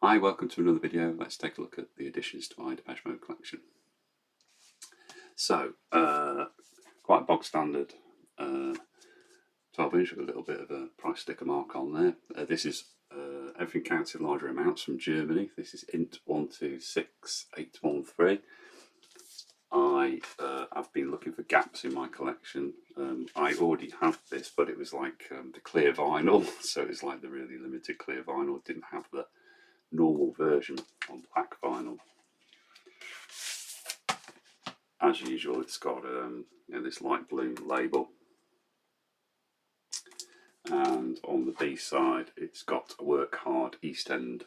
Hi, welcome to another video. Let's take a look at the additions to my Depeche Mode collection. So, quite bog standard 12-inch with a little bit of a price sticker mark on there. This is everything counts in larger amounts from Germany. This is int 126813. I've been looking for gaps in my collection. I already have this, but it was like the clear vinyl, so it's like the really limited clear vinyl. It didn't have the normal version on black vinyl. As usual, it's got this light blue label, and on the B side it's got a Work Hard East End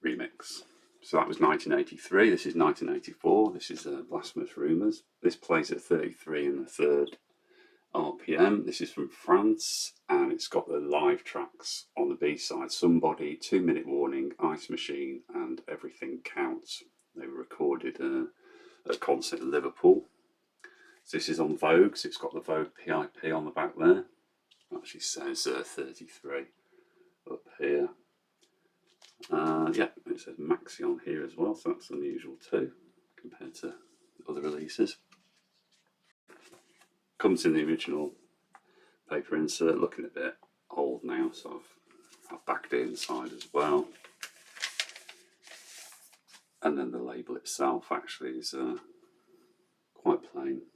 remix. So that was 1983. This is 1984. This is Blasphemous Rumours. This plays at 33 1/3 RPM. This is from France, and it's got the live tracks on the B-side: Somebody, 2 Minute Warning, Ice Machine, and Everything Counts. They were recorded at a concert in Liverpool. So this is on Vogue, so it's got the Vogue PIP on the back there. It actually says 33 up here. Yeah, it says Maxi on here as well, so that's unusual too compared to other releases. Comes in the original paper insert, looking a bit old now, so I've backed it inside as well. And then the label itself actually is quite plain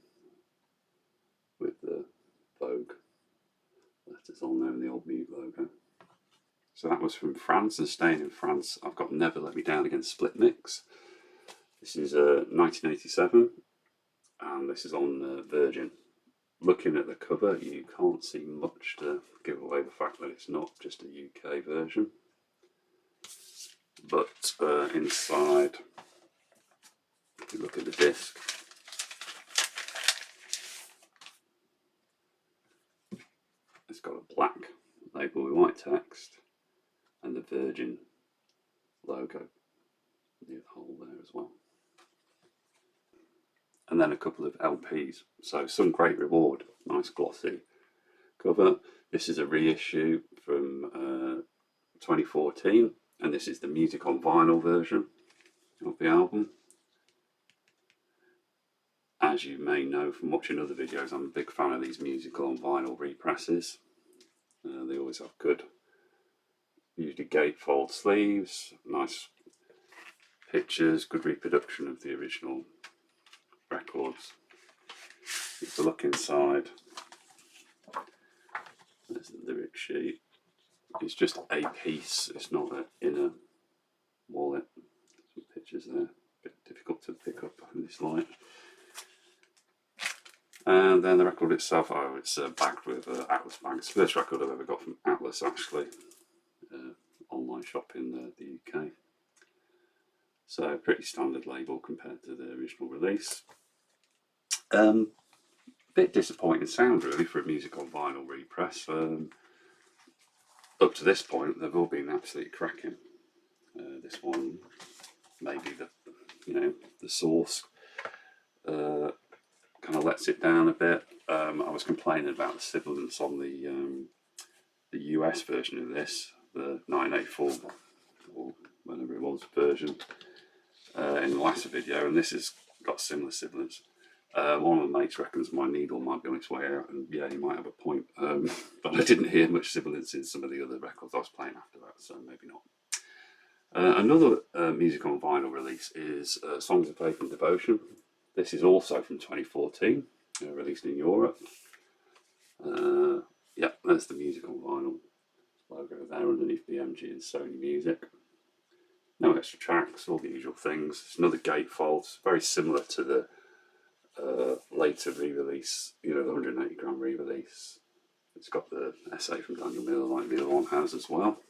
with the Vogue letters on there and the old Mute logo. So that was from France, and staying in France, I've got Never Let Me Down Again split mix. This is 1987, and this is on Virgin. Looking at the cover, you can't see much to give away the fact that it's not just a UK version. But inside, if you look at the disc, it's got a black label with white text and the Virgin logo near the hole there as well. And then a couple of LPs. So Some Great Reward, nice glossy cover. This is a reissue from 2014, and this is the music on vinyl version of the album. As you may know from watching other videos, I'm a big fan of these musical on vinyl represses. They always have good, usually gatefold sleeves, nice pictures, good reproduction of the original records. If you look inside, there's the lyric sheet. It's just a piece, it's not an inner wallet. Some pictures there, a bit difficult to pick up in this light. And then the record itself, it's backed with Atlas bags. First record I've ever got from Atlas, actually. Online shop in the UK. So pretty standard label compared to the original release. Bit disappointing sound really for a music on vinyl repress. Up to this point, they've all been absolutely cracking. This one, maybe the source kind of lets it down a bit. I was complaining about the sibilance on the US version of this, the 984 or whatever it was version, in the last video, and this has got similar sibilance. One of the mates reckons my needle might be on its way out, and yeah, he might have a point. But I didn't hear much sibilance in some of the other records I was playing after that, so maybe not. Another music on vinyl release is Songs of Faith and Devotion. This is also from 2014, released in Europe. Yeah, there's the music on vinyl logo there underneath BMG and Sony Music. No extra tracks, all the usual things. It's another gatefold, very similar to the later re-release, the 180 gram re-release. It's got the essay from Daniel Miller like the other one has as well.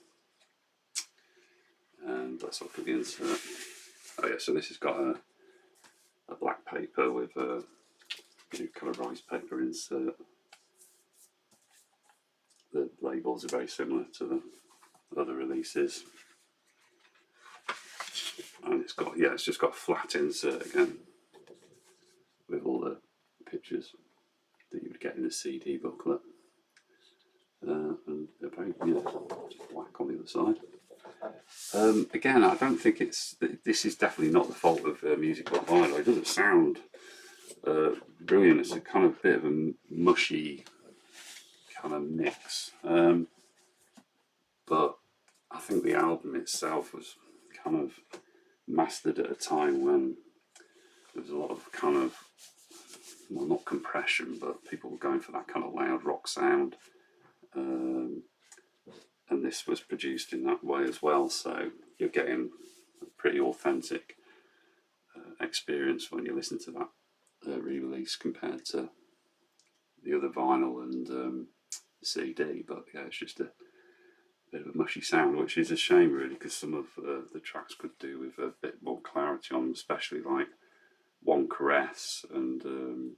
And let's look at the insert. Oh yeah, so this has got a black paper with a colourised paper insert. The labels are very similar to the other releases. And it's just got a flat insert again, with all the pictures that you would get in a CD booklet, and they're very just black on the other side. Again, I don't think this is definitely not the fault of music on vinyl. It doesn't sound brilliant. It's a kind of bit of a mushy kind of mix. But I think the album itself was kind of mastered at a time when there was a lot of kind of, well, not compression, but people were going for that kind of loud rock sound. And this was produced in that way as well, so you're getting a pretty authentic experience when you listen to that re-release compared to the other vinyl and CD. But yeah, it's just a bit of a mushy sound, which is a shame really, because some of the tracks could do with a bit more clarity on them, especially like One Caress and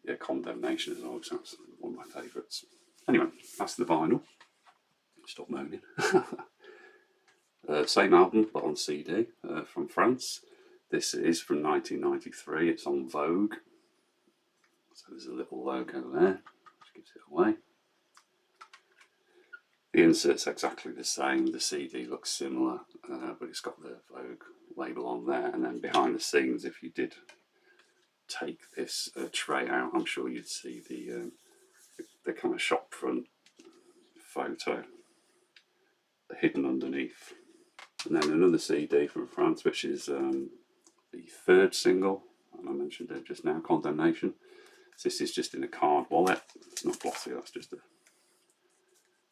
yeah, Condemnation as well, because that's one of my favourites. Anyway, that's the vinyl. Stop moaning. Same album, but on CD from France. This is from 1993. It's on Vogue. So there's a little logo there, which gives it away. The insert's exactly the same. The CD looks similar, but it's got the Vogue label on there. And then behind the scenes, if you did take this tray out, I'm sure you'd see the kind of shop front photo hidden underneath. And then another CD from France, which is the third single, and I mentioned it just now, Condemnation. So this is just in a card wallet. It's not glossy, that's just a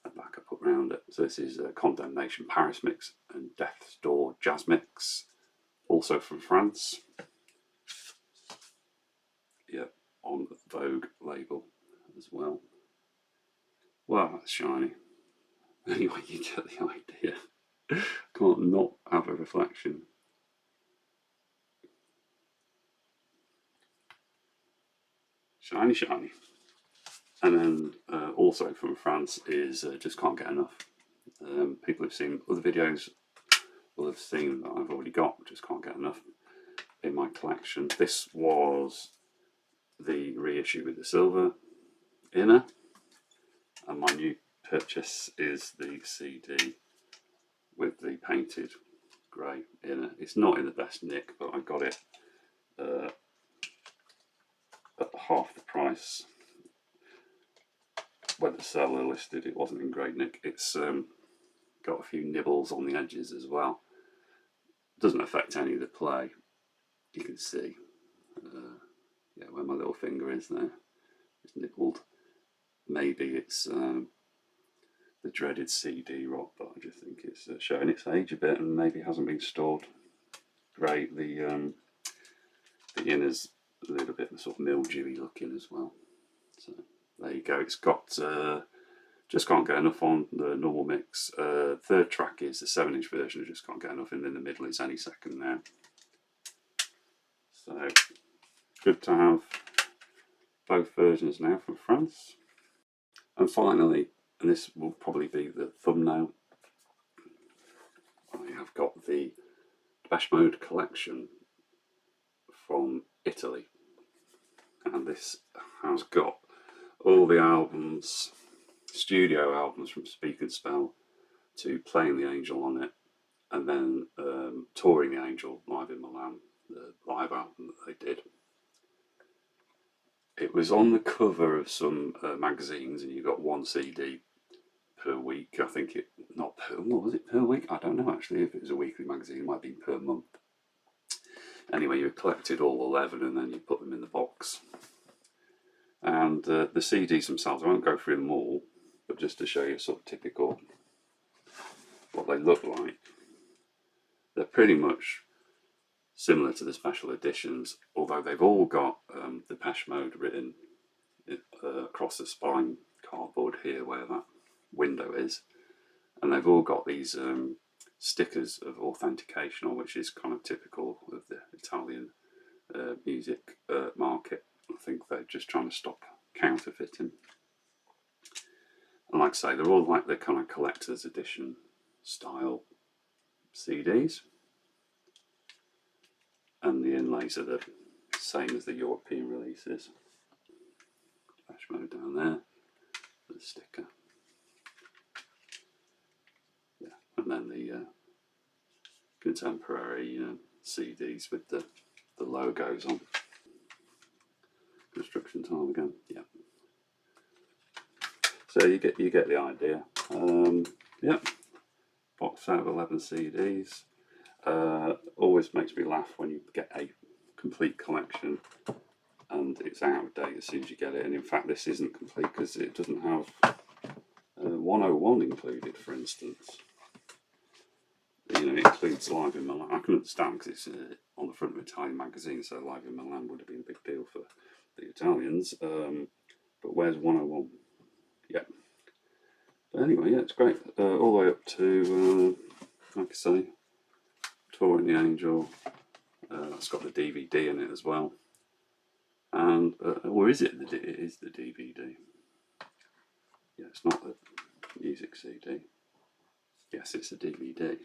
back I put around it. So this is Condemnation Paris Mix and Death's Door Jazz Mix, also from France. Yeah, on the Vogue label as well. Wow, that's shiny. Anyway, you get the idea. Can't not have a reflection. Shiny, shiny. And then also from France is Just Can't Get Enough. People who've seen other videos will have seen that I've already got Just Can't Get Enough in my collection. This was the reissue with the silver inner, and my new purchase is the CD with the painted grey inner. It's not in the best nick, but I got it at half the price. When the seller listed, it wasn't in great nick. It's got a few nibbles on the edges as well. Doesn't affect any of the play. You can see yeah, where my little finger is there. It's nibbled. Maybe it's the dreaded CD rot, but I just think it's showing its age a bit and maybe hasn't been stored great. The inner's a little bit sort of mildewy looking as well. So there you go. It's got Just Can't Get Enough on the normal mix. Third track is the 7-inch version of Just Can't Get Enough, and in the middle is Any Second Now. So good to have both versions now from France. And finally, and this will probably be the thumbnail, I have got the Depeche Mode Collection from Italy. And this has got all the albums, studio albums from Speak and Spell to Playing the Angel on it, and then Touring the Angel live in Milan, the live album that they did. It was on the cover of some magazines, and you got one CD per week. I think it, not per, what was it, per week? I don't know actually. If it was a weekly magazine, it might be per month. Anyway, you collected all 11 and then you put them in the box. And the CDs themselves, I won't go through them all, but just to show you sort of typical what they look like. They're pretty much similar to the special editions, although they've all got Depeche Mode written across the spine cardboard here where that window is, and they've all got these stickers of authentication on, which is kind of typical of the Italian music market. I think they're just trying to stop counterfeiting. And like I say, they're all like the kind of collector's edition style CDs. And the inlays are the same as the European releases. Depeche Mode down there, the sticker. Yeah, and and then the contemporary CDs with the logos on. Construction time again, yeah. So you get the idea. Yeah, box set of 11 CDs. Always makes me laugh when you get a complete collection and it's out of date as soon as you get it. And in fact, this isn't complete because it doesn't have 101 included, for instance. You know, it includes Live in Milan. I can understand because it's on the front of Italian magazine, so Live in Milan would have been a big deal for the Italians. But where's 101? Yeah. But anyway, yeah, it's great. All the way up to, like I say, Touring the Angel. That's got the DVD in it as well. And, or is it? It is the DVD. Yeah, it's not the music CD. Yes, it's a DVD.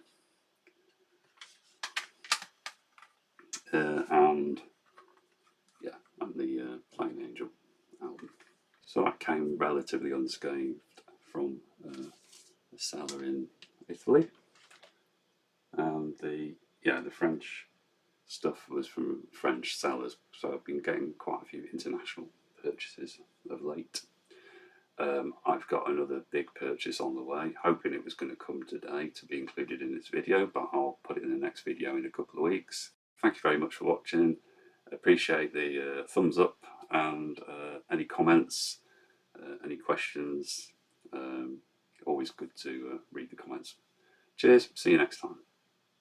And yeah, and the Plain Angel album. So that came relatively unscathed from a seller in Italy, and the French stuff was from French sellers. So I've been getting quite a few international purchases of late. I've got another big purchase on the way, hoping it was going to come today to be included in this video, but I'll put it in the next video in a couple of weeks. Thank you very much for watching. Appreciate the thumbs up and any comments, any questions. Always good to read the comments. Cheers, see you next time.